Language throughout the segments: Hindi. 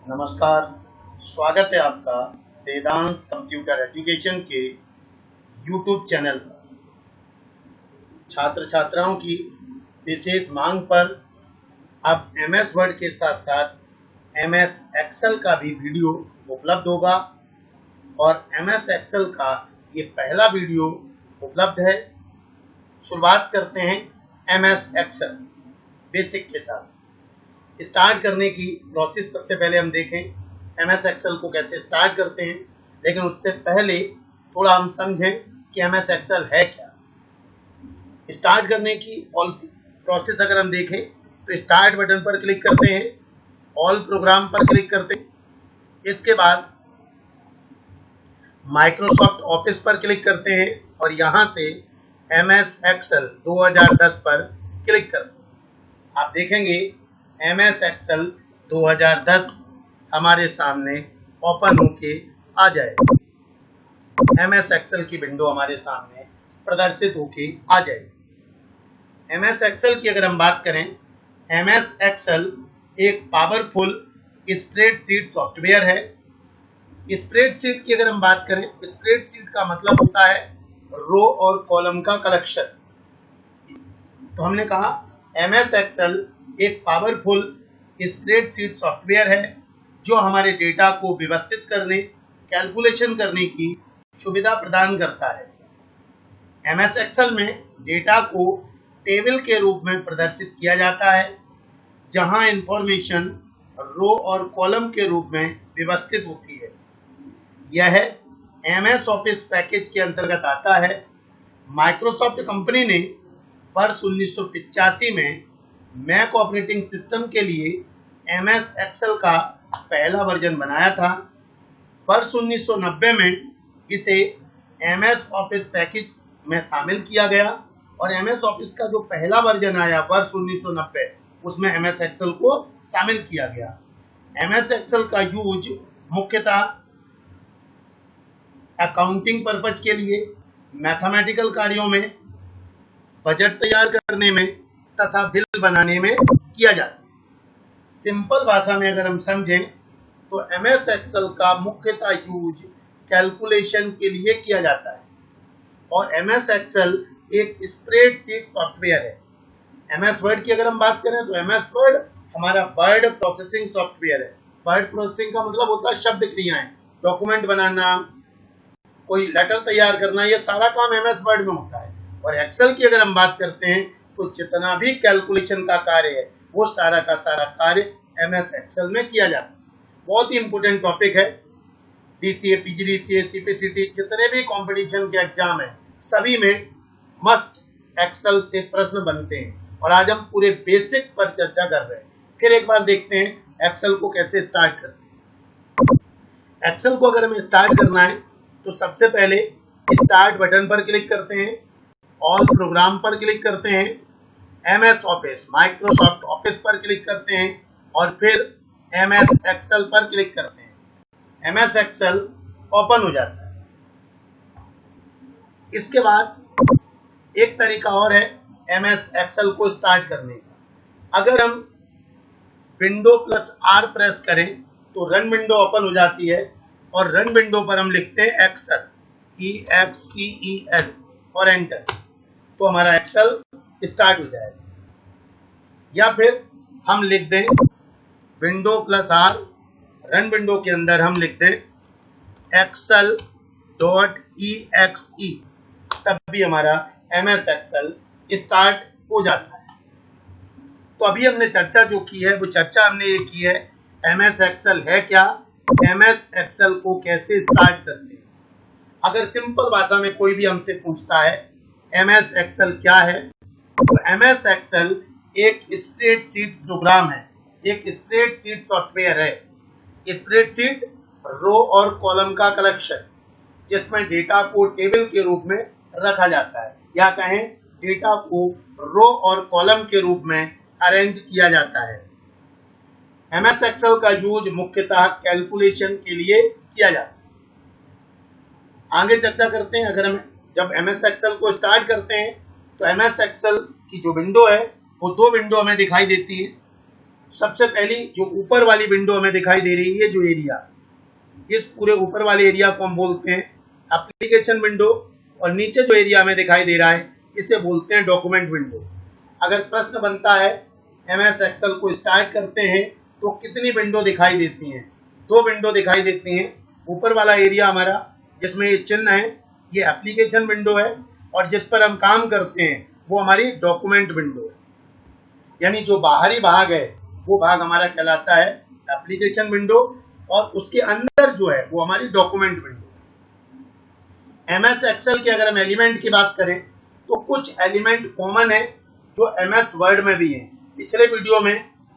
नमस्कार। स्वागत है आपका वेदांश कंप्यूटर एजुकेशन के YouTube चैनल पर। छात्र छात्राओं की विशेष मांग पर अब MS वर्ड के साथ साथ MS एक्सेल का भी वीडियो उपलब्ध होगा और MS एक्सेल का ये पहला वीडियो उपलब्ध है। शुरुआत करते हैं MS एक्सेल बेसिक के साथ। स्टार्ट करने की प्रोसेस सबसे पहले हम देखें MS एक्सेल को कैसे स्टार्ट करते हैं, लेकिन उससे पहले थोड़ा हम समझें कि MS एक्सेल है क्या। स्टार्ट करने की प्रोसेस अगर हम देखें तो स्टार्ट बटन पर क्लिक करते हैं, ऑल प्रोग्राम पर क्लिक करते हैं, इसके बाद माइक्रोसॉफ्ट ऑफिस पर क्लिक करते हैं और यहाँ से MS एक्सेल 2010 पर क्लिक करते हैं। आप देखेंगे MS एक्सेल 2010 हमारे सामने ओपन होके आ जाएगा। MS एक्सेल की विंडो हमारे सामने प्रदर्शित होके आ जाएगी। MS एक्सेल की अगर हम बात करें, MS एक्सेल एक पावरफुल स्प्रेडशीट सॉफ्टवेयर है। स्प्रेडशीट की अगर हम बात करें, स्प्रेडशीट का मतलब होता है रो और कॉलम का कलेक्शन। तो हमने कहा MS एक्सेल एक पावरफुल स्प्रेडशीट सॉफ्टवेयर है जो हमारे डेटा को व्यवस्थित करने, कैलकुलेशन करने की सुविधा प्रदान करता है। MS एक्सेल में डेटा को टेबल के रूप में प्रदर्शित किया जाता है, जहां इंफॉर्मेशन रो और कॉलम के रूप में व्यवस्थित होती है। यह MS ऑफिस पैकेज के अंतर्गत आता है। माइक्रोसॉफ्ट कंपनी ने वर्ष 1985 में मैक ऑपरेटिंग सिस्टम के लिए MS एक्सेल का पहला वर्जन बनाया था। वर्ष 1990 में इसे MS ऑफिस पैकेज में शामिल किया गया और MS ऑफिस का जो पहला वर्जन आया वर्ष 1990, उसमें MS एक्सेल को शामिल किया गया। MS एक्सेल का यूज मुख्यतः अकाउंटिंग पर्पज के लिए, मैथमेटिकल कार्यों में, बजट तैयार करने में तथा बिल बनाने में किया जाता है। सिंपल भाषा में अगर हम समझें तो MS एक्सेल का मुख्यतः यूज कैलकुलेशन के लिए किया जाता है और MS एक्सेल एक स्प्रेडशीट सॉफ्टवेयर है। MS वर्ड की अगर हम बात करें तो MS वर्ड हमारा वर्ड प्रोसेसिंग सॉफ्टवेयर है। वर्ड प्रोसेसिंग का मतलब होता है शब्द क्रियाएं, डॉक्यूमेंट बनाना, कोई लेटर तैयार करना, ये सारा काम MS वर्ड में होता है। और एक्सेल की अगर हम बात करते हैं तो जितना भी कैलकुलेशन का कार्य है वो सारा का सारा कार्य MS एक्सेल में किया जाता है। बहुत ही इंपॉर्टेंट टॉपिक है। DCA, PGDCA, CPCT जितने भी कंपटीशन के एग्जाम है सभी में मस्ट एक्सेल से प्रश्न बनते हैं और आज हम पूरे बेसिक पर चर्चा कर रहे हैं। फिर एक बार देखते हैं एक्सेल को कैसे स्टार्ट करते हैं। एक्सेल को अगर हमें स्टार्ट करना है तो सबसे पहले स्टार्ट बटन पर क्लिक करते हैं, ऑल प्रोग्राम पर क्लिक करते हैं, MS ऑफिस, माइक्रोसॉफ्ट ऑफिस पर क्लिक करते हैं और फिर MS एक्सेल पर क्लिक करते हैं। MS एक्सेल ओपन हो जाता है। इसके बाद एक तरीका और है MS एक्सेल को स्टार्ट करने का। अगर हम विंडो प्लस R प्रेस करें तो रन विंडो ओपन हो जाती है और रन विंडो पर हम लिखते हैं एक्सेल, EXCEL और एंटर, तो हमारा एक्सेल स्टार्ट हो जाएगा। या फिर हम लिख दें window plus R, run window के अंदर हम लिख दें excel.exe, तब भी हमारा MS एक्सेल स्टार्ट हो जाता है। तो अभी हमने चर्चा जो की है वो चर्चा हमने ये की है MS एक्सेल है क्या, MS एक्सेल को कैसे स्टार्ट करते हैं। अगर सिंपल भाषा में कोई भी हमसे पूछता है MS एक्सेल क्या है, तो MS एक्सेल एक स्प्रेडशीट प्रोग्राम है, एक स्प्रेडशीट सॉफ्टवेयर है। स्प्रेडशीट रो और कॉलम का कलेक्शन जिसमें डेटा को टेबल के रूप में रखा जाता है, या कहें डेटा को रो और कॉलम के रूप में अरेंज किया जाता है। MS एक्सेल का यूज मुख्यतः कैलकुलेशन के लिए किया जाता है। आगे चर्चा करते हैं। अगर हम जब MS एक्सेल को स्टार्ट करते हैं तो MS एक्सेल की जो विंडो है वो दो विंडो हमें दिखाई देती है। सबसे पहली जो ऊपर वाली विंडो हमें दिखाई दे रही है, जो एरिया, इस पूरे ऊपर वाले एरिया को हम बोलते हैं एप्लीकेशन विंडो, और नीचे जो एरिया हमें दिखाई दे रहा है इसे बोलते हैं डॉक्यूमेंट विंडो। अगर प्रश्न बनता है एमएस एक्सेल को स्टार्ट करते हैं तो कितनी विंडो दिखाई देती हैं? 2 विंडो दिखाई देती हैं। ऊपर वाला एरिया हमारा जिसमें ये चिन्ह है ये एप्लीकेशन विंडो है, और जिस पर हम काम करते हैं वो हमारी डॉक्यूमेंट विंडो है। यानी जो बाहरी भाग है वो भाग हमारा कहलाता है एप्लीकेशन विंडो, और उसके अंदर जो है वो हमारी डॉक्यूमेंट विंडो है। एमएस एक्सेल के अगर हम एलिमेंट की बात करें तो कुछ एलिमेंट कॉमन है जो एमएस वर्ड में भी है। पिछले वीडियो में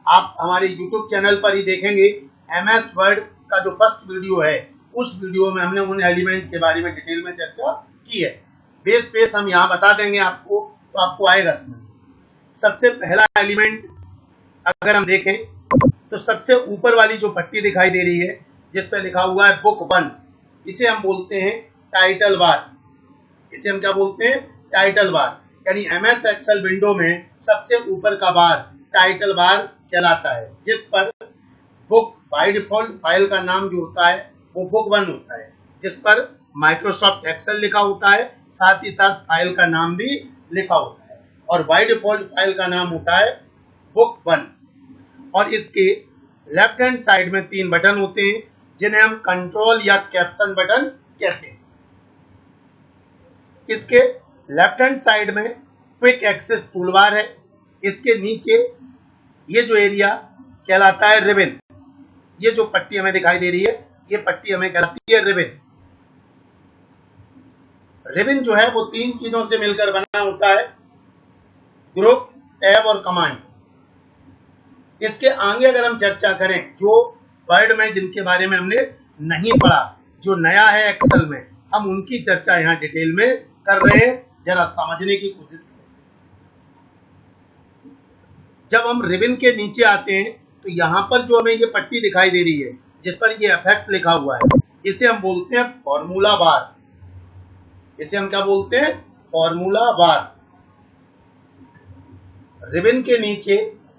आप हमारे यूट्यूब चैनल पर ही देखेंगे, एमएस वर्ड का जो फर्स्ट वीडियो है उस वीडियो में हमने उन एलिमेंट के बारे में डिटेल में चर्चा की है। बेस हम यहाँ बता देंगे आपको, तो आपको आएगा समझ। सबसे पहला एलिमेंट अगर हम देखें तो सबसे ऊपर वाली जो पट्टी दिखाई दे रही है जिस पर लिखा हुआ है बुक 1, इसे हम बोलते हैं टाइटल बार। इसे हम क्या बोलते हैं? Title bar. यानी एमएस एक्सेल विंडो में सबसे ऊपर का बार टाइटल बार कहलाता है, जिस पर बुक बाय डिफॉल्ट फाइल का नाम जो होता है वो बुक 1 होता है, जिस पर माइक्रोसॉफ्ट एक्सेल लिखा होता है, साथ ही साथ फाइल का नाम भी लिखा होता है, और बाय डिफॉल्ट फाइल का नाम होता है बुक 1। और इसके लेफ्ट हैंड साइड में 3 बटन होते हैं जिन्हें हम कंट्रोल या कैप्शन बटन कहते हैं। इसके लेफ्ट हैंड साइड में क्विक एक्सेस टूलबार है। इसके नीचे ये जो एरिया कहलाता है रिबन। ये जो पट्टी हमें दिखाई दे रही है ये पट्टी हमें कहलाती है रिबन। रिबन जो है वो 3 चीजों से मिलकर बना होता है, ग्रुप, टैब और कमांड। इसके आगे अगर हम चर्चा करें जो वर्ड में जिनके बारे में हमने नहीं पढ़ा, जो नया है एक्सेल में, हम उनकी चर्चा यहाँ डिटेल में कर रहे हैं, जरा समझने की कोशिश करें। जब हम रिबन के नीचे आते हैं तो यहाँ पर जो हमें ये पट्टी दिखाई दे रही है जिस पर ये एफएक्स लिखा हुआ है, इसे हम बोलते हैं फॉर्मूला बार। इसे हम क्या बोलते हैं? Formula bar. रिबन के नीचे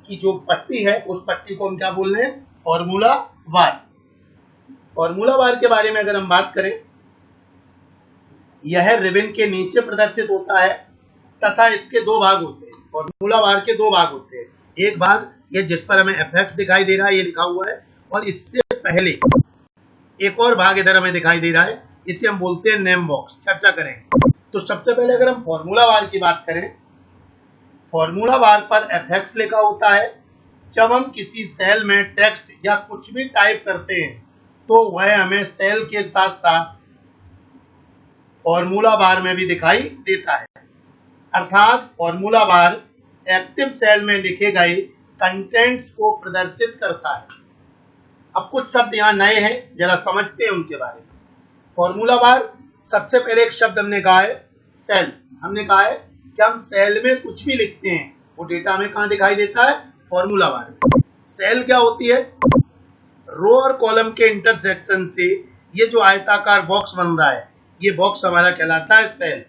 की जो पट्टी है उस पट्टी को हम क्या बोल रहे हैं? Formula bar. फॉर्मूला बार के बारे में अगर हम बात करें, यह रिबन के नीचे प्रदर्शित होता है तथा इसके 2 भाग होते हैं। फॉर्मूला बार के 2 भाग होते हैं। एक भाग ये जिस पर हमें एफएक्स दिखाई दे रहा है, ये लिखा हुआ है, और इससे पहले एक और भाग इधर हमें दिखाई दे रहा है, इसे हम बोलते हैं नेम बॉक्स। चर्चा करेंगे। तो सबसे पहले अगर हम फॉर्मूला बार की बात करें, फॉर्मूला बार पर एफएक्स लिखा होता है। जब हम किसी सेल में टेक्स्ट या कुछ भी टाइप करते हैं तो वह हमें सेल के साथ साथ फॉर्मूला बार में भी दिखाई देता है। अर्थात फॉर्मूला बार एक्टिव सेल में लिखे गए कंटेंट्स को प्रदर्शित करता है। अब कुछ शब्द यहाँ नए हैं, जरा समझते हैं उनके बारे में। फॉर्मूला बार, सबसे पहले एक शब्द हमने कहा है सेल। हमने कहा है कि हम सेल में कुछ भी लिखते हैं वो डेटा हमें कहाँ दिखाई देता है? फॉर्मूला बार में। सेल क्या होती है? रो और कॉलम के इंटरसेक्शन से ये जो आयताकार बॉक्स बन रहा है, ये बॉक्स हमारा कहलाता है सेल।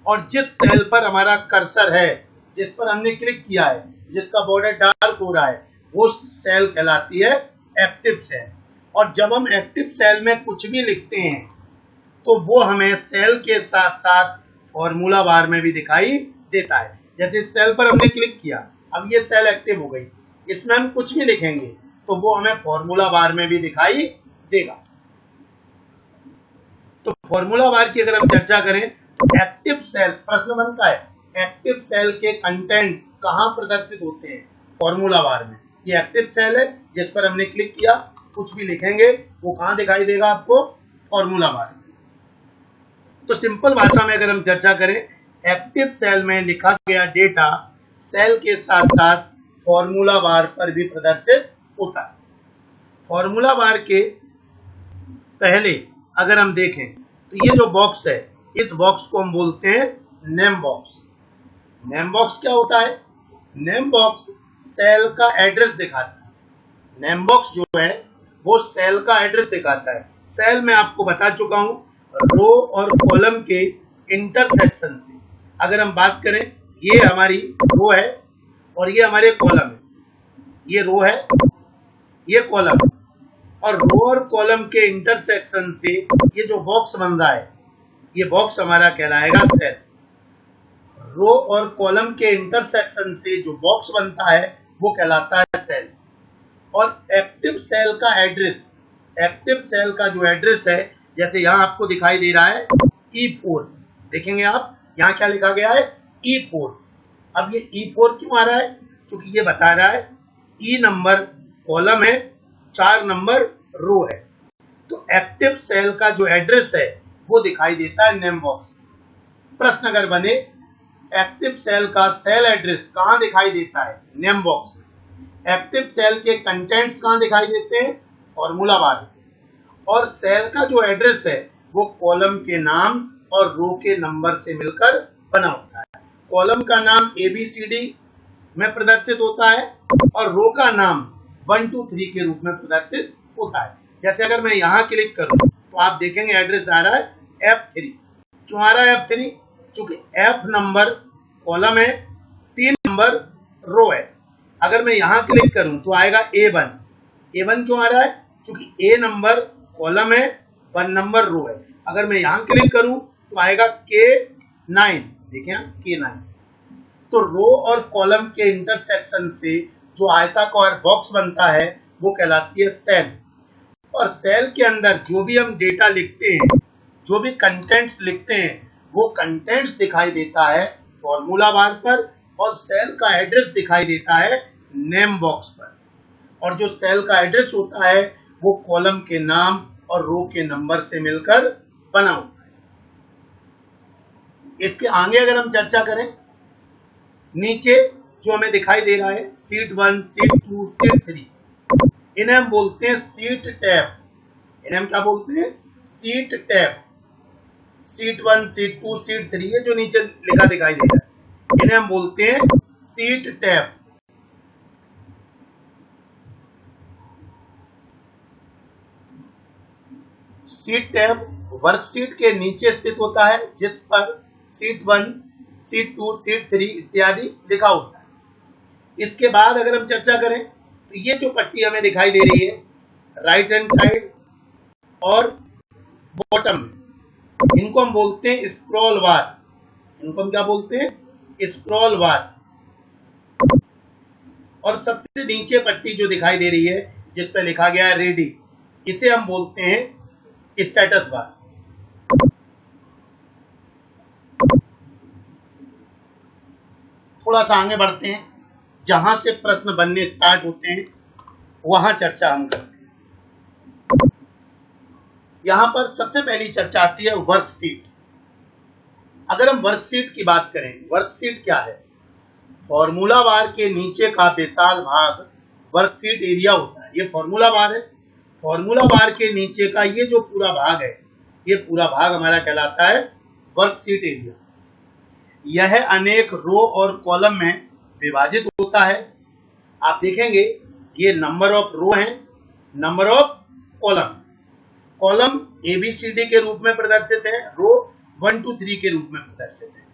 और जिस सेल पर हमारा कर्सर है, जिस पर हमने क्लिक किया है, जिसका बॉर्डर डार्क हो रहा है, वो सेल कहलाती है एक्टिव सेल। और जब हम एक्टिव सेल में कुछ भी लिखते हैं तो वो हमें सेल के साथ साथ फॉर्मूला बार में भी दिखाई देता है। जैसे इस सेल पर हमने क्लिक किया, अब ये सेल एक्टिव हो गई, इसमें हम कुछ भी लिखेंगे तो वो हमें फॉर्मूला बार में भी दिखाई देगा। तो फॉर्मूला बार की अगर हम चर्चा करें, एक्टिव सेल, प्रश्न बनता है एक्टिव सेल के कंटेंट्स कहां प्रदर्शित होते हैं? फॉर्मूला बार में। ये एक्टिव सेल है जिस पर हमने क्लिक किया, कुछ भी लिखेंगे वो कहां दिखाई देगा आपको? फॉर्मूला बार में। तो सिंपल भाषा में अगर हम चर्चा करें, एक्टिव सेल में लिखा गया डेटा सेल के साथ साथ फॉर्मूला बार पर भी प्रदर्शित होता है। फॉर्मूला बार के पहले अगर हम देखें तो ये जो बॉक्स है, इस बॉक्स को हम बोलते हैं नेम बॉक्स। नेम बॉक्स क्या होता है? नेम बॉक्स सेल का एड्रेस दिखाता है। नेम बॉक्स जो है वो सेल का एड्रेस दिखाता है। सेल में आपको बता चुका हूं, रो और कॉलम के इंटरसेक्शन से अगर हम बात करें, ये हमारी रो है और ये हमारे कॉलम है। ये रो है, ये कॉलम, और रो और कॉलम के इंटरसेक्शन से ये जो बॉक्स बन रहा है, ये बॉक्स हमारा कहलाएगा सेल। रो और कॉलम के इंटरसेक्शन से जो बॉक्स बनता है वो कहलाता है सेल। और एक्टिव सेल का एड्रेस, एक्टिव सेल का जो एड्रेस है, जैसे यहां आपको दिखाई दे रहा है E4, देखेंगे आप यहां क्या लिखा गया है E4। अब ये E4 क्यों आ रहा है? क्योंकि ये बता रहा है E नंबर कॉलम है, 4 नंबर रो है। तो एक्टिव सेल का जो एड्रेस है वो दिखाई देता है नेम बॉक्स। प्रश्न अगर बने एक्टिव सेल का सेल एड्रेस कहां दिखाई देता है? नेम बॉक्स में। एक्टिव सेल के कंटेंट्स कहां दिखाई देते हैं? Formula bar. और सेल का जो एड्रेस है वो कॉलम के नाम और रो के नंबर से मिलकर बना होता है। कॉलम का नाम ABCD में प्रदर्शित होता है और रो का नाम 1 2 3 के रूप में प्रदर्शित होता है। जैसे अगर मैं यहां क्लिक करूं तो आप देखेंगे एड्रेस आ रहा है F3। क्यों आ रहा है F3? क्योंकि F नंबर कॉलम है, 3 नंबर रो है। अगर मैं यहां क्लिक करूं तो आएगा A1। A1 क्यों आ रहा है? क्योंकि A नंबर कॉलम है, 1 नंबर रो है। अगर मैं यहां क्लिक करूं तो आएगा K9, देखिए K9। तो रो और कॉलम के इंटरसेक्शन से जो आयताकार बॉक्स बनता है वो कहलाती है सेल। और सेल के अंदर जो भी हम डेटा लिखते हैं, जो भी कंटेंट्स लिखते हैं, वो कंटेंट्स दिखाई देता है फॉर्मूला बार पर, और सेल का एड्रेस दिखाई देता है नेम बॉक्स पर। और जो सेल का एड्रेस होता है वो कॉलम के नाम और रो के नंबर से मिलकर बना होता है। इसके आगे अगर हम चर्चा करें, नीचे जो हमें दिखाई दे रहा है सीट 1, सीट 2, सीट 3, इन्हें हम बोलते हैं सीट टैब। इन्हें हम क्या बोलते हैं? Seat tab. Seat 1, seat 2, seat 3, ये जो नीचे लिखा दिखाई दे रहा है, इन्हें हम बोलते हैं seat tab. Seat tab worksheet के नीचे स्थित होता है, जिस पर सीट 1, सीट 2, सीट 3 इत्यादि लिखा होता है। इसके बाद अगर हम चर्चा करें तो ये जो पट्टी हमें दिखाई दे रही है राइट हैंड साइड और बॉटम में, इनको हम बोलते हैं स्क्रॉल बार। इनको हम क्या बोलते हैं? स्क्रॉल बार। और सबसे नीचे पट्टी जो दिखाई दे रही है जिस पे लिखा गया है रेडी, इसे हम बोलते हैं स्टेटस बार। थोड़ा सा आगे बढ़ते हैं, जहां से प्रश्न बनने स्टार्ट होते हैं वहां चर्चा हम करते हैं। यहां पर सबसे पहली चर्चा आती है वर्कशीट। अगर हम वर्कशीट की बात करें, वर्कशीट क्या है? फॉर्मूला बार के नीचे का विशाल भाग वर्कशीट एरिया होता है। ये फॉर्मूला बार है। फॉर्मूला बार के नीचे का ये जो पूरा भाग है, ये पूरा भाग हमारा कहलाता है वर्कशीट एरिया। यह अनेक रो और कॉलम में विभाजित होता है। आप देखेंगे ये नंबर ऑफ रो है, number of column. Column ABCD के रूप में प्रदर्शित है, रो 1 2 3 के रूप में प्रदर्शित है।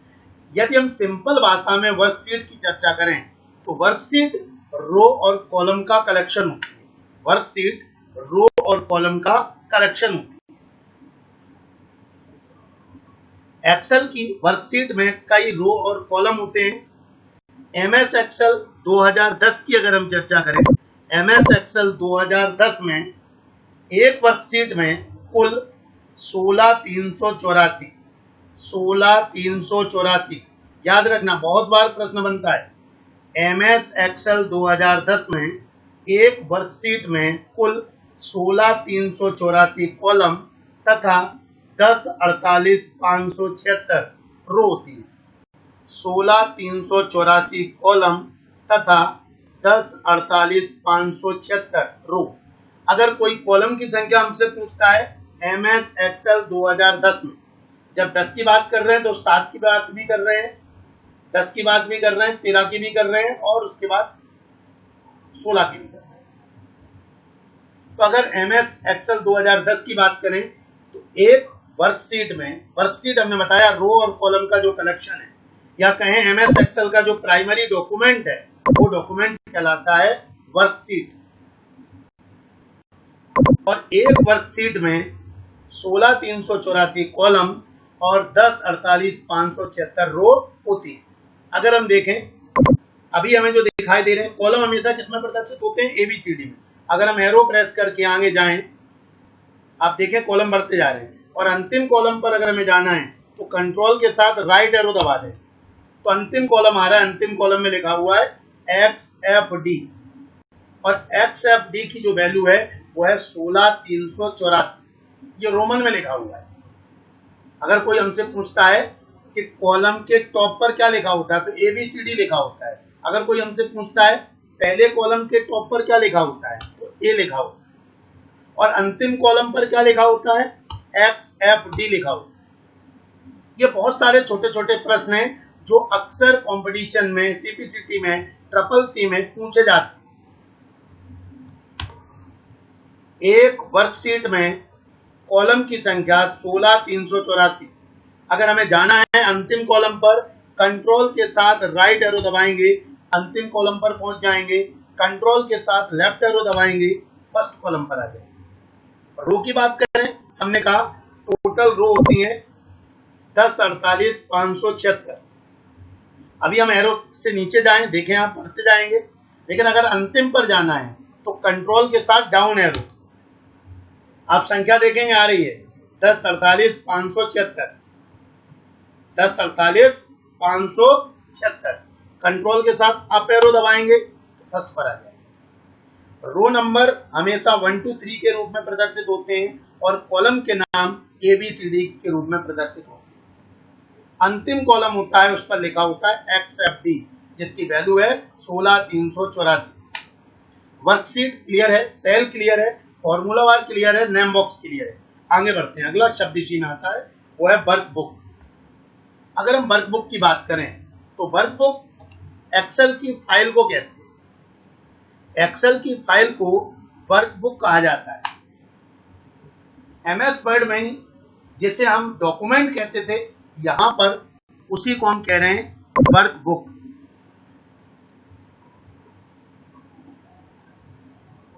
यदि हम सिंपल भाषा में वर्कशीट की चर्चा करें तो वर्कशीट रो और कॉलम का कलेक्शन होती है। वर्कशीट रो और कॉलम का कलेक्शन होती है। एक्सेल की वर्कशीट में कई रो और कॉलम होते हैं। MS एक्सेल 2010 की अगर हम चर्चा करें, MS एक्सेल 2010 में एक वर्कशीट में कुल 16,384 याद रखना, बहुत बार प्रश्न बनता है। MS एक्सेल 2010 में एक वर्कशीट में कुल 16,384 कॉलम तथा 10,48,576 रो होती है। 16,384 कॉलम तथा 10,48,576 रो। अगर कोई कॉलम की संख्या हमसे पूछता है MS एक्सेल 2010 में, जब 10 की बात कर रहे हैं तो 7 की बात भी कर रहे हैं, 10 की बात भी कर रहे हैं, 13 की भी कर रहे हैं और उसके बाद 16 की भी कर रहे हैं। तो अगर MS एक्सेल 2010 की बात करें तो एक वर्कशीट में, वर्कशीट हमने बताया रो और कॉलम का जो कलेक्शन है, या कहें MS एक्सेल का जो प्राइमरी डॉक्यूमेंट है वो डॉक्यूमेंट कहलाता है वर्कशीट, और एक वर्कशीट में 16,384 कॉलम और 10,48,576 रो होती है। अगर हम देखें अभी हमें जो दिखाई दे रहे हैं कॉलम हमेशा किसमें प्रदर्शित होते हैं, एबीसीडी में। अगर हम एरो प्रेस करके आगे जाएं, आप देखें कॉलम बढ़ते जा रहे हैं, और अंतिम कॉलम पर अगर हमें जाना है तो कंट्रोल के साथ राइट एरो दबा दें तो अंतिम कॉलम आ रहा है। अंतिम कॉलम में लिखा हुआ है XFD, और XFD की जो वैल्यू है वो है 16,384, ये रोमन में लिखा हुआ है। अगर कोई हमसे पूछता है कि कॉलम के टॉप पर क्या लिखा होता है तो ABCD लिखा होता है। अगर कोई हमसे पूछता है पहले कॉलम के टॉप पर क्या लिखा होता है तो A लिखा होता है, और अंतिम कॉलम पर क्या लिखा होता है, XFD लिखा होता है। ये बहुत सारे छोटे छोटे प्रश्न हैं जो अक्सर कंपटीशन में, CPCT में, ट्रिपल सी में पूछे जाते हैं। एक वर्कशीट में कॉलम की संख्या 16,384। अगर हमें जाना है अंतिम कॉलम पर, कंट्रोल के साथ राइट एरो दबाएंगे, अंतिम कॉलम पर पहुंच जाएंगे, कंट्रोल के साथ लेफ्ट एरो दबाएंगे, फर्स्ट कॉलम पर आ जाएंगे। रो की बात करें, हमने कहा टोटल रो होती है 10,48,576। अभी हम एरो से नीचे जाएं, देखें आप बढ़ते जाएंगे, लेकिन अगर अंतिम पर जाना है तो कंट्रोल के साथ डाउन एरो, आप संख्या देखेंगे आ रही है 10,48,576, 10,48,576। कंट्रोल के साथ अप एरो दबाएंगे तो फर्स्ट पर आ जाएगा। रो नंबर हमेशा 1 2 3 के रूप में प्रदर्शित होते हैं और कॉलम के नाम ABCD के रूप में प्रदर्शित होते हैं। अंतिम कॉलम होता है उस पर लिखा होता है XFD, जिसकी वैल्यू है 16,384। वर्कशीट क्लियर है, सेल क्लियर है, फॉर्मूला बार क्लियर है, नेम बॉक्स क्लियर है। आगे बढ़ते हैं, अगला शब्द इसी में आता है वो है वर्कबुक। अगर हम वर्कबुक की बात करें तो वर्कबुक एक्सेल की फाइल को कहते हैं। एक्सेल की फाइल को वर्कबुक कहा जाता है। MS वर्ड में ही जिसे हम डॉक्यूमेंट कहते थे, यहां पर उसी को हम कह रहे हैं वर्कबुक।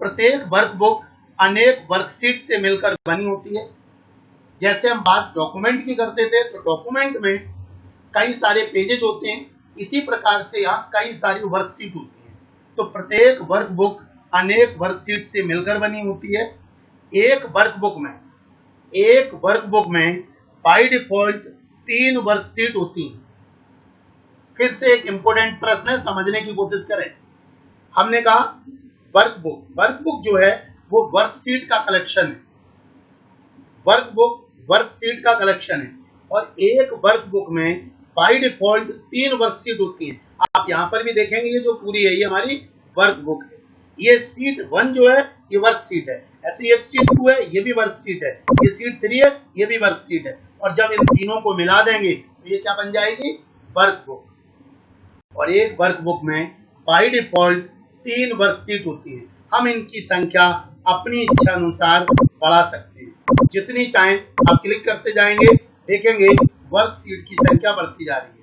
प्रत्येक वर्कबुक अनेक वर्कशीट से मिलकर बनी होती है। जैसे हम बात डॉक्यूमेंट की करते थे तो डॉक्यूमेंट में कई सारे पेजेज होते हैं, इसी प्रकार से यहाँ कई सारी वर्कशीट होती है। तो प्रत्येक वर्कबुक अनेक वर्कशीट से मिलकर बनी होती है। एक वर्कबुक में बाय डिफॉल्ट 3 वर्कशीट होती हैं। फिर से एक इंपॉर्टेंट प्रश्न है, समझने की कोशिश करें। हमने कहा वर्कबुक जो है वो वर्कशीट का कलेक्शन है। वर्कबुक वर्कशीट का कलेक्शन है, और एक वर्कबुक में बाय डिफॉल्ट 3 वर्कशीट होती हैं। आप यहां पर भी देखेंगे ये जो पूरी है ये हमारी वर्कबुक है। ये शीट 1 जो है ये वर्कशीट है, ऐसे ये शीट 2 है ये भी वर्कशीट है, ये शीट 3 है ये भी वर्कशीट है, और जब इन तीनों को मिला देंगे तो ये क्या बन जाएगी, वर्कबुक। और एक वर्कबुक में बाय डिफॉल्ट 3 वर्कशीट होती हैं। हम इनकी संख्या अपनी इच्छा अनुसार बढ़ा सकते हैं, जितनी चाहें आप क्लिक करते जाएंगे, देखेंगे वर्कशीट की संख्या बढ़ती जा रही है।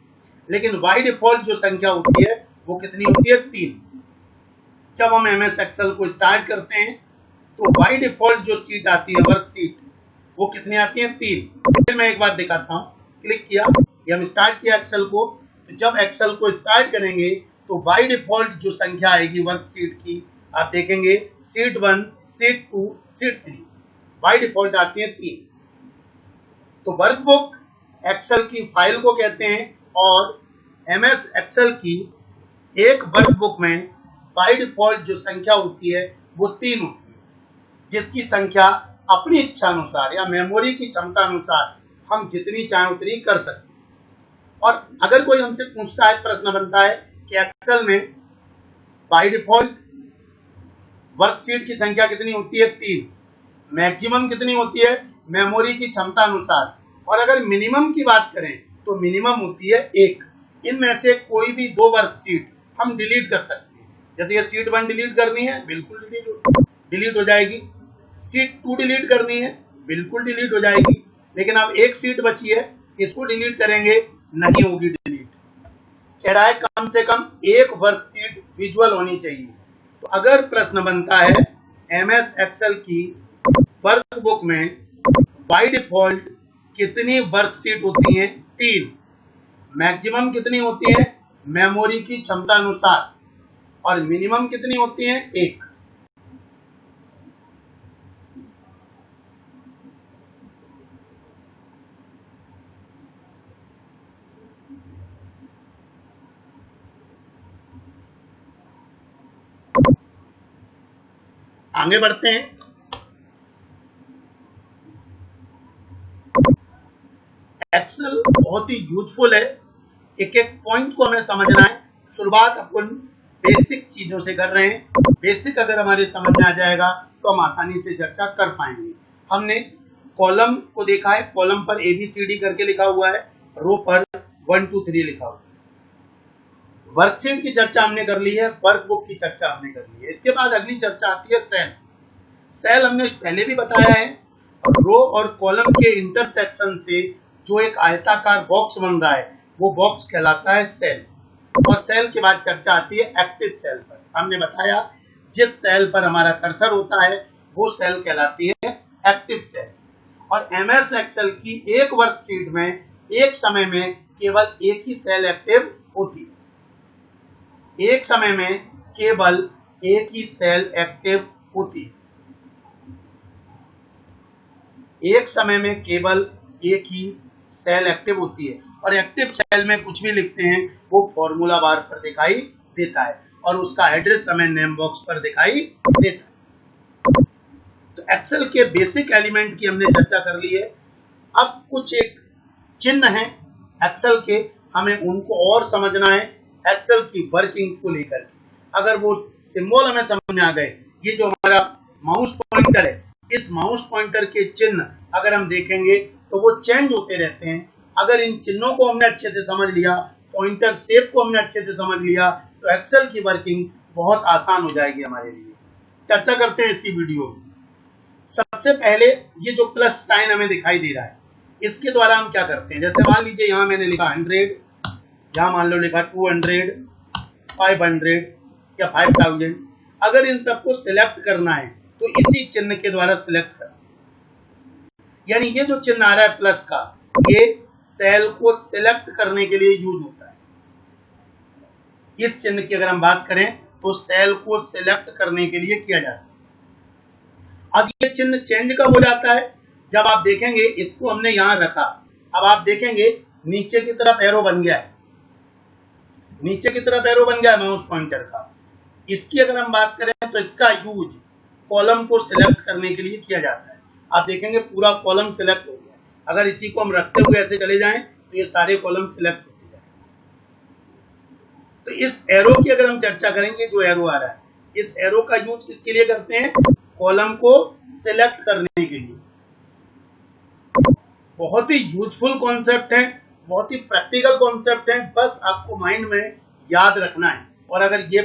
लेकिन बाय डिफॉल्ट जो संख्या होती है वो कितनी होती है, 3। जब हम MS एक्सेल को स्टार्ट करते हैं तो बाय डिफॉल्ट जो सीट आती है वर्कशीट वो कितनी आती है, 3। फिर मैं एक बार दिखाता हूँ, क्लिक किया, ये हम स्टार्ट किया एक्सेल को। तो जब एक्सेल को स्टार्ट करेंगे तो बाय डिफॉल्ट जो संख्या आएगी वर्कशीट की, आप देखेंगे sheet 1, sheet 2, sheet 3, by default आती है 3। तो वर्कबुक एक्सेल की फाइल को कहते हैं, और MS एक्सेल की एक वर्कबुक में बाय डिफॉल्ट जो संख्या होती है वो 3 होती है, जिसकी संख्या अपनी इच्छा अनुसार या मेमोरी की क्षमता अनुसार हम जितनी चाहें उतनी कर सकते हैं। और अगर कोई हमसे पूछता है, प्रश्न बनता है कि एक्सेल में बाय डिफॉल्ट वर्कशीट की संख्या कितनी होती है, 3, मैक्सिमम कितनी होती है, मेमोरी की क्षमता अनुसार, और अगर मिनिमम की बात करें तो मिनिमम होती है 1। इनमें से कोई भी 2 वर्कशीट हम डिलीट कर सकते हैं। जैसे ये शीट 1 डिलीट करनी है, बिल्कुल डिलीट हो जाएगी। शीट 2 डिलीट करनी है, बिल्कुल डिलीट हो जाएगी। लेकिन अब एक शीट बची है, इसको डिलीट करेंगे, नहीं होगी डिलीट। कह रहा है कम से कम एक वर्कशीट विजुअल होनी चाहिए। तो अगर प्रश्न बनता है एमएस एक्सेल की वर्कबुक में बाय डिफॉल्ट कितनी वर्कशीट होती हैं? 3। मैक्सिमम कितनी होती है? मेमोरी की क्षमता अनुसार। और मिनिमम कितनी होती है? 1। आगे बढ़ते हैं। एक्सेल बहुत ही यूजफुल है, एक एक पॉइंट को हमें समझना है। शुरुआत अपन बेसिक चीजों से कर रहे हैं। बेसिक अगर हमारे समझ में आ जाएगा तो हम आसानी से चर्चा कर पाएंगे। हमने कॉलम को देखा है, कॉलम पर ABCD करके लिखा हुआ है, रो पर 1 2 3 लिखा हुआ है। वर्कशीट की चर्चा हमने कर ली है, वर्कबुक की चर्चा हमने कर ली है। इसके बाद अगली चर्चा आती है सेल। सेल हमने पहले भी बताया है, रो और कॉलम के इंटरसेक्शन से जो एक आयताकार बॉक्स बन रहा है वो बॉक्स कहलाता है सेल। और सेल के बाद चर्चा आती है एक्टिव सेल पर। हमने बताया जिस सेल पर हमारा कर्सर होता है वो सेल कहलाती है एक्टिव सेल। और एमएस एक्सेल की एक वर्कशीट में एक समय में केवल एक ही सेल एक्टिव होती है। एक समय में केवल एक ही सेल एक्टिव होती है। एक समय में केवल एक ही सेल एक्टिव होती है। और एक्टिव सेल में कुछ भी लिखते हैं वो फॉर्मूला बार पर दिखाई देता है और उसका एड्रेस हमें नेम बॉक्स पर दिखाई देता है। तो एक्सेल के बेसिक एलिमेंट की हमने चर्चा कर ली है। अब कुछ एक चिन्ह है एक्सेल के, हमें उनको और समझना है एक्सेल की वर्किंग को लेकर। अगर वो सिंबल हमें समझ में आ गए, ये जो हमारा माउस पॉइंटर है, इस माउस पॉइंटर के चिन्ह अगर हम देखेंगे तो वो चेंज होते रहते हैं। अगर इन चिन्हों को हमने अच्छे से समझ लिया, पॉइंटर शेप को हमने अच्छे से समझ लिया, तो एक्सेल की वर्किंग बहुत आसान हो जाएगी हमारे लिए। चर्चा करते हैं इसी वीडियो में। सबसे पहले ये जो प्लस साइन हमें दिखाई दे रहा है, इसके द्वारा हम क्या करते हैं? जैसे मान लीजिए यहाँ मैंने लिखा 100, यहाँ मान लो लिखा 200, 500 या 5000। अगर इन सबको सिलेक्ट करना है तो इसी चिन्ह के द्वारा सिलेक्ट करना। यानी ये जो चिन्ह आ रहा है प्लस का, ये सेल को सिलेक्ट करने के लिए यूज होता है। इस चिन्ह की अगर हम बात करें तो सेल को सिलेक्ट करने के लिए किया जाता है। अब ये चिन्ह चेंज कब हो जाता है? जब आप देखेंगे इसको हमने यहां रखा, अब आप देखेंगे नीचे की तरफ एरो बन गया है, नीचे की तरफ एरो बन गया है माउस पॉइंटर का। इसकी अगर हम बात करें तो इसका यूज कॉलम को सिलेक्ट करने के लिए किया जाता है। आप देखेंगे पूरा कॉलम सिलेक्ट हो गया। अगर इसी को हम रखते हुए ऐसे चले जाएं तो ये सारे कॉलम सिलेक्ट होते जाएंगे। तो इस एरो की अगर हम चर्चा करेंगे, जो एरो आ रहा है, इस एरो का यूज किसके लिए करते हैं? कॉलम को सिलेक्ट करने के लिए। बहुत ही यूजफुल कॉन्सेप्ट है, बहुत ही प्रैक्टिकल कॉन्सेप्ट है, बस आपको माइंड में याद रखना है। और अगर ये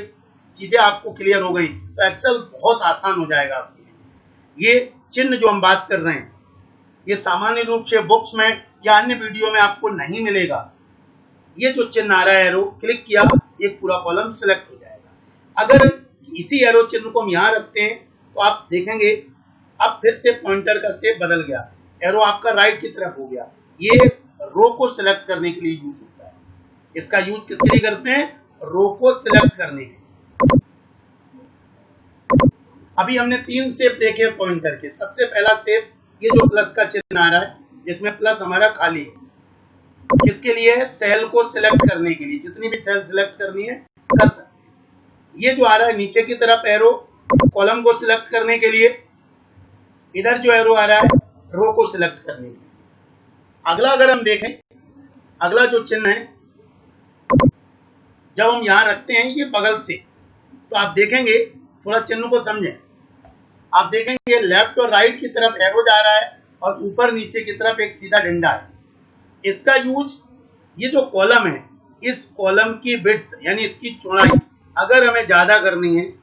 चीजें आपको क्लियर हो गई तो एक्सेल बहुत आसान हो जाएगा आपके लिए। ये चिन्ह जो हम बात कर रहे हैं, ये सामान्य रूप से बुक्स में या अन्य वीडियो में आपको नहीं मिलेगा। ये जो चिन्ह आ रहा है एरो, क्लिक किया, ये पूरा कॉलम सिलेक्ट हो जाएगा। अगर इसी एरो चिन्ह को हम यहाँ रखते हैं तो आप देखेंगे अब फिर से पॉइंटर का शेप बदल गया, एरो आपका राइट की तरफ हो गया। ये रो को सिलेक्ट करने के लिए यूज होता है। इसका यूज किसके लिए करते हैं? रो को सिलेक्ट करने के लिए। अभी हमने 3 शेप देखे पॉइंटर के। सबसे पहला शेप ये जो प्लस का चिन्ह आ रहा है, जिसमें प्लस हमारा खाली है, किसके लिए है? सेल को सिलेक्ट करने के लिए। जितनी भी सेल सिलेक्ट करनी है कर सकते हैं। ये जो आ रहा है नीचे की तरफ एरो, कॉलम को सिलेक्ट करने के लिए। इधर जो एरो आ रहा है रो को सिलेक्ट करने के लिए। अगला अगर हम देखें, अगला जो चिन्ह है, जब हम यहां रखते हैं ये बगल से, तो आप देखेंगे, थोड़ा चिन्ह को समझें, आप देखेंगे लेफ्ट और राइट की तरफ एरो जा रहा है और ऊपर नीचे की तरफ एक सीधा डंडा है। इसका यूज, ये जो कॉलम है, इस कॉलम की विड्थ यानी इसकी चौड़ाई अगर हमें ज्यादा करनी है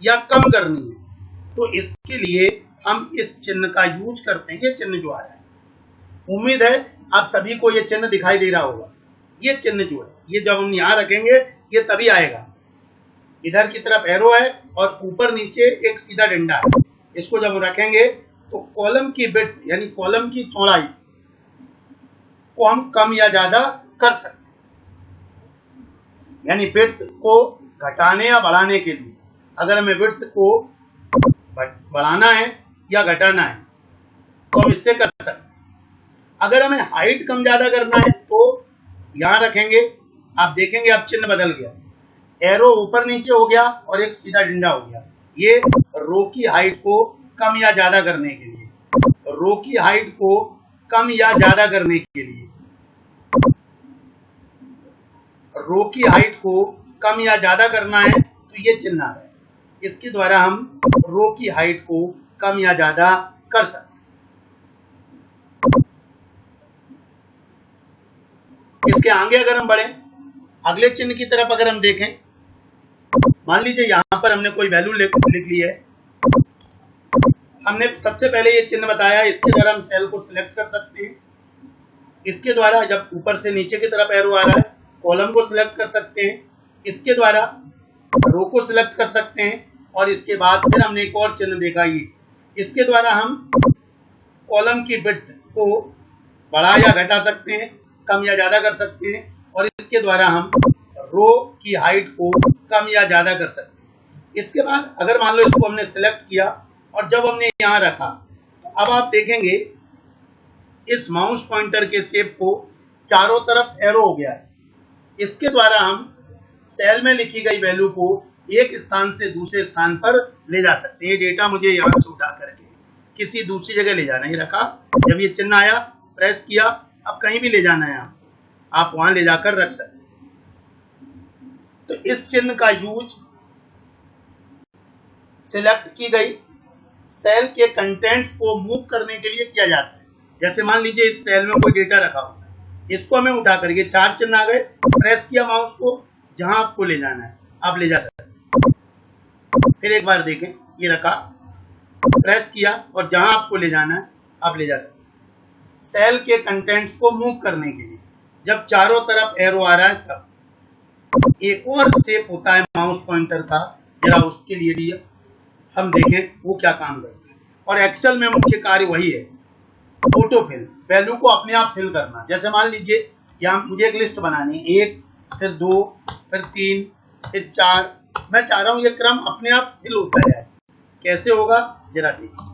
या कम करनी है तो इसके लिए हम इस चिन्ह का यूज करते हैं। ये चिन्ह जो आ रहा है, उम्मीद है आप सभी को ये चिन्ह दिखाई दे रहा होगा। ये चिन्ह जो है, ये जब हम यहां रखेंगे ये तभी आएगा। इधर की तरफ एरो है और ऊपर नीचे एक सीधा डंडा है। इसको जब रखेंगे तो कॉलम की विड्थ यानी कॉलम की चौड़ाई को हम कम या ज्यादा कर सकते हैं। यानी विड्थ को घटाने या बढ़ाने के लिए अगर हमें विड्थ को बढ़ाना है या घटाना है तो हम इससे कर सकते हैं। अगर हमें हाइट कम ज्यादा करना है तो यहां रखेंगे, आप देखेंगे अब चिन्ह बदल गया, एरो ऊपर नीचे हो गया और एक सीधा डंडा हो गया। ये रो की हाइट को कम या ज्यादा करने के लिए, रो की हाइट को कम या ज्यादा करने के लिए, रो की हाइट को कम या ज्यादा करना है तो ये चिन्ह आ रहा है। इसके द्वारा हम रो की हाइट को कम या ज्यादा कर सकते हैं। इसके आगे अगर हम बढ़े, अगले चिन्ह की तरफ अगर हम देखें, मान लीजिए यहां पर हमने कोई वैल्यू लिख ली है। हमने सबसे पहले ये चिन्ह बताया, इसके द्वारा हम सेल को सिलेक्ट कर सकते हैं। इसके द्वारा जब ऊपर से नीचे की तरफ एरो आ रहा है, कॉलम को सिलेक्ट कर सकते हैं। इसके द्वारा रो को सिलेक्ट कर सकते हैं। और इसके बाद फिर हमने एक और चिन्ह देखा, ये इसके द्वारा हम कॉलम की विड्थ को बढ़ा या घटा सकते हैं, कम या ज्यादा कर सकते हैं। और इसके द्वारा हम रो की हाइट को कम या ज्यादा कर सकते हैं। इसके बाद अगर मान लो इसको हमने सिलेक्ट किया और जब हमने यहां रखा तो अब आप देखेंगे इस माउस पॉइंटर के शेप को चारों तरफ एरो हो गया है। इसके द्वारा हम सेल में लिखी गई वैल्यू को एक स्थान से दूसरे स्थान पर ले जा सकते हैं। डेटा मुझे यहां से उठा करके किसी दूसरी जगह ले जाना है, रखा, जब ये चिन्ह आया प्रेस किया, अब कहीं भी ले जाना है आप वहां ले जाकर रख सकते हैं। तो इस चिन्ह का यूज सिलेक्ट की गई सेल के कंटेंट्स को मूव करने के लिए किया जाता है। जैसे मान लीजिए इस सेल में कोई डेटा रखा हुआ है, इसको हमें उठा करके चार चिन्ह आ गए, प्रेस किया माउस को, जहां आपको ले जाना है आप ले जा सकते हैं। फिर एक बार देखें, ये रखा, प्रेस किया और जहां आपको ले जाना है आप ले जा सकते हैं। सेल के कंटेंट्स को मूव करने के लिए जब चारों तरफ एरो आ रहा है तब एक और शेप होता है माउस पॉइंटर का, जरा उसके लिए भी हम देखें वो क्या काम करता है। और एक्सेल में मुख्य कार्य वही है, ऑटो फिल, वैल्यू को अपने आप फिल करना। जैसे मान लीजिए यहाँ मुझे एक लिस्ट बनानी है, 1 फिर 2 फिर 3 फिर 4, मैं चाह रहा हूं ये क्रम अपने आप फिल होता जाए। कैसे होगा जरा देखिए,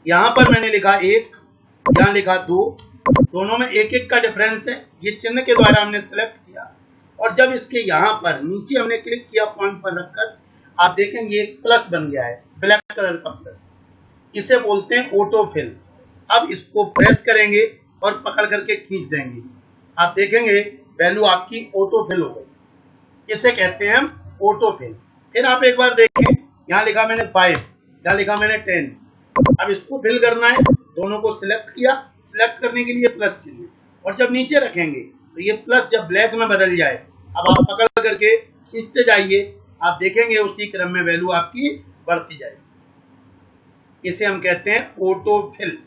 यहां पर मैंने लिखा 1, यहां लिखा 2, दोनों में एक एक का डिफरेंस है। ये चिन्ह के द्वारा हमने सिलेक्ट किया और जब इसके यहां पर नीचे हमने क्लिक किया पॉइंट पर रखकर, आप देखेंगे एक प्लस बन गया है, ब्लैक कलर का प्लस, इसे बोलते हैं ऑटो फिल। अब इसको प्रेस करेंगे और पकड़ करके खींच देंगे, आप देखेंगे वैल्यू आपकी ऑटो फिल हो गई। इसे कहते हैं हम ऑटो फिल। फिर आप एक बार देखें, यहाँ लिखा मैंने 5, यहाँ लिखा मैंने 10। अब इसको फिल करना है, दोनों को सिलेक्ट किया, सिलेक्ट करने के लिए प्लस चिन्ह, और जब नीचे रखेंगे तो ये प्लस जब ब्लैक में बदल जाए, अब आप पकड़ करके खींचते जाइए, आप देखेंगे उसी क्रम में वैल्यू आपकी बढ़ती जाएगी। इसे हम कहते हैं ऑटो फिल।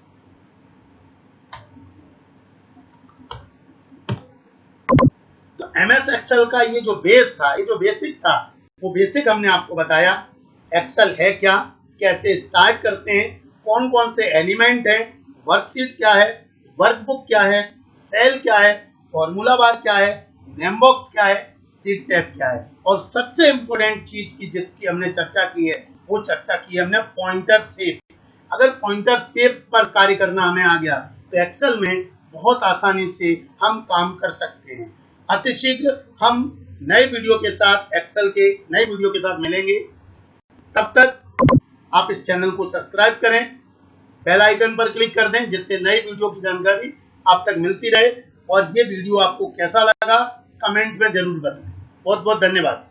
तो एमएस एक्सेल का ये जो बेस था, ये जो बेसिक था, वो बेसिक हमने आपको बताया। एक्सेल है क्या, कैसे स्टार्ट करते हैं, कौन कौन से एलिमेंट हैं, वर्कशीट क्या है, वर्कबुक क्या है, सेल क्या है, फॉर्मूला बार क्या है, नेम बॉक्स क्या है, सीट टैब क्या है, और सबसे इंपॉर्टेंट चीज की जिसकी हमने चर्चा की है, वो चर्चा की हमने पॉइंटर शेप। अगर पॉइंटर शेप पर कार्य करना हमें आ गया तो एक्सेल में बहुत आसानी से हम काम कर सकते हैं। अतिशीघ्र हम नए वीडियो के साथ, एक्सेल के नए वीडियो के साथ मिलेंगे। तब तक आप इस चैनल को सब्सक्राइब करें, बेल आइकन पर क्लिक कर दें, जिससे नई वीडियो की जानकारी आप तक मिलती रहे। और ये वीडियो आपको कैसा लगा कमेंट में जरूर बताएं। बहुत बहुत धन्यवाद।